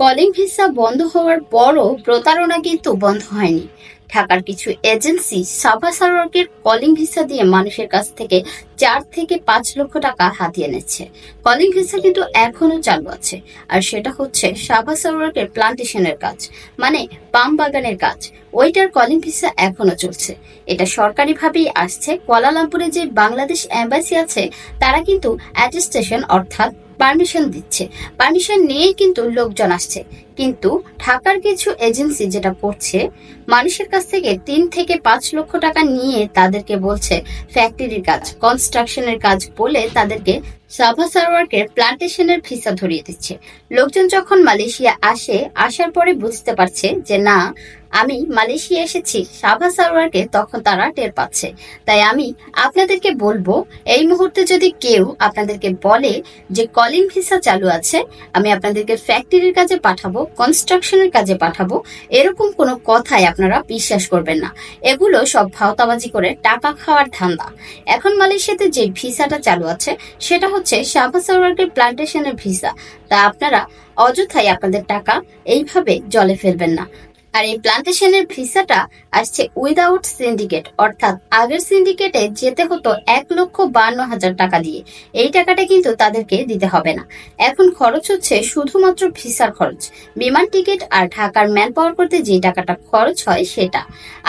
Calling visa বন্ধ হওয়ার পরও প্রতারণা কিন্তু বন্ধ হয়নি। ঢাকার কিছু এজেন্সি সাবা সারোয়ারকে কলিং ভিসা দিয়ে মানুষের কাছ থেকে 4 থেকে 5 লক্ষ টাকা হাতিয়ে নিচ্ছে। কলিং ভিসা কিন্তু এখনো চালু আছে, আর সেটা হচ্ছে সাবা সারোয়ারকে প্লান্টেশনের কাজ, মানে পাম বাগানের কাজ। ওইটার কলিং ভিসা এখনো চলছে। এটা সরকারিভাবেই আসছে। কুয়ালালামপুরে যে বাংলাদেশ এম্বাসি আছে, তারা কিন্তু অ্যাটেস্টেশন অর্থাৎ পারমিশন দিচ্ছে। পারমিশন নিয়েই কিন্তু লোকজন আসছে। কিন্তু ঢাকার কিছু এজেন্সি যেটা করছে, মানুষের কাছ থেকে 3 থেকে 5 লক্ষ টাকা নিয়ে তাদেরকে বলছে ফ্যাক্টরির কাজ, কনস্ট্রাকশনের কাজ বলে তাদেরকে সাবা সারোয়ারকে প্লান্টেশনের ভিসা ধরিয়ে দিচ্ছে। লোকজন যখন মালয়েশিয়া আসে, আসার পরে বুঝতে পারছে যে না, আমি মালয়েশিয়া এসেছি সাবা সারোয়ারকে, তখন তারা টের পাচ্ছে। তাই আমি আপনাদেরকে বলবো, এই মুহূর্তে যদি কেউ আপনাদেরকে বলে যে কলিং ভিসা চালু আছে, আমি আপনাদেরকে ফ্যাক্টরির কাজে পাঠাবো, কনস্ট্রাকশনের কাজে পাঠাবো, এরকম কোনো কথাই আপনারা বিশ্বাস করবেন না। এগুলো সব ভাওতাবাজি করে টাকা খাওয়ার ধান্দা। এখন মালয়েশিয়াতে যে ভিসাটা চালু আছে, সেটা হচ্ছে সাবা সারোয়ারকে প্লান্টেশনের ভিসা। তা আপনারা অযথাই আপনাদের টাকা এইভাবে জলে ফেলবেন না। আর এই প্লান্টেশনের ভিসাটা আসছে উইদাউট সিন্ডিকেট, অর্থাৎ আগের সিন্ডিকেটে যেতে হতো 1,52,000 টাকা দিয়ে। এই টাকাটা কিন্তু তাদেরকে দিতে হবে না। এখন খরচ হচ্ছে শুধুমাত্র ভিসার খরচ, বিমান টিকিট আর ঢাকার ম্যান পাওয়ার করতে যে টাকাটা খরচ হয় সেটা।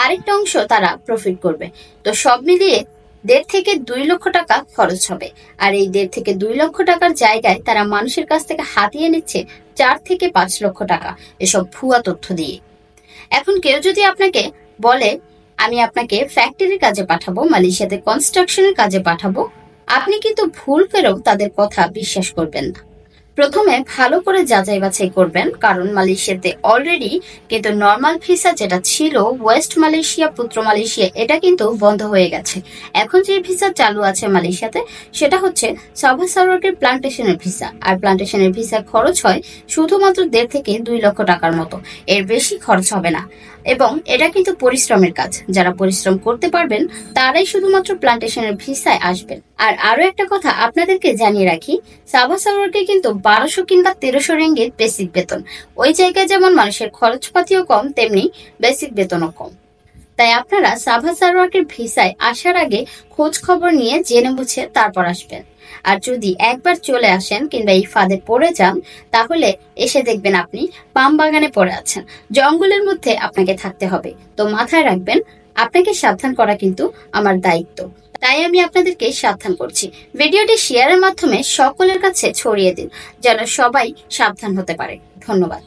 আরেকটা অংশ তারা প্রফিট করবে। তো সব মিলিয়ে 1.5 থেকে 2 লক্ষ টাকা খরচ হবে। আর এই 1.5 থেকে 2 লক্ষ টাকার জায়গায় তারা মানুষের কাছ থেকে হাতিয়ে নিচ্ছে 4 থেকে 5 লক্ষ টাকা, এসব ভুয়া তথ্য দিয়ে। এখন কেউ যদি আপনাকে বলে আমি আপনাকে ফ্যাক্টরির কাজে পাঠাবো, মালয়েশিয়াতে কনস্ট্রাকশনের কাজে পাঠাবো, আপনি কিন্তু ভুল করেও তাদের কথা বিশ্বাস করবেন না। প্রথমে ভালো করে যাচাই বাছাই করবেন, কারণ মালয়েশিয়াতে অলরেডি কিন্তু নর্মাল ভিসা যেটা ছিল, ওয়েস্ট মালয়েশিয়া, পুত্র মালয়েশিয়া, এটা কিন্তু বন্ধ হয়ে গেছে। এখন যে ভিসা চালু আছে মালয়েশিয়াতে, সেটা হচ্ছে সাবা সারোয়ারের প্লান্টেশনের ভিসা। আর প্লান্টেশনের ভিসা খরচ হয় শুধুমাত্র 1.5 থেকে 2 লক্ষ টাকার মতো, এর বেশি খরচ হবে না। এবং এটা কিন্তু পরিশ্রমের কাজ। যারা পরিশ্রম করতে পারবেন তারাই শুধুমাত্র প্লান্টেশনের ভিসায় আসবেন। আর আরো একটা কথা আপনাদেরকে জানিয়ে রাখি, সাবা সারোয়ারকে কিন্তু 1200 কিংবা 1300 রিঙ্গিত বেসিক বেতন। ওই জায়গায় যেমন মানুষের খরচপাতিও কম, তেমনি বেসিক বেতনও কম। তাই আপনারা সাবা সারোয়ারের ভিসায় আসার আগে খোঁজ খবর নিয়ে জেনে বুঝে তারপর আসবেন। আর যদি একবার চলে আসেন কিংবা এই ফাঁদে পড়ে যান, তাহলে এসে দেখবেন আপনি পাম বাগানে পড়ে আছেন, জঙ্গলের মধ্যে আপনাকে থাকতে হবে। তো মাথায় রাখবেন, আপনাকে সাবধান করা কিন্তু আমার দায়িত্ব। তাই আমি আপনাদেরকে সাবধান করছি। ভিডিওটি শেয়ারের মাধ্যমে সকলের কাছে ছড়িয়ে দিন, যেন সবাই সাবধান হতে পারে। ধন্যবাদ।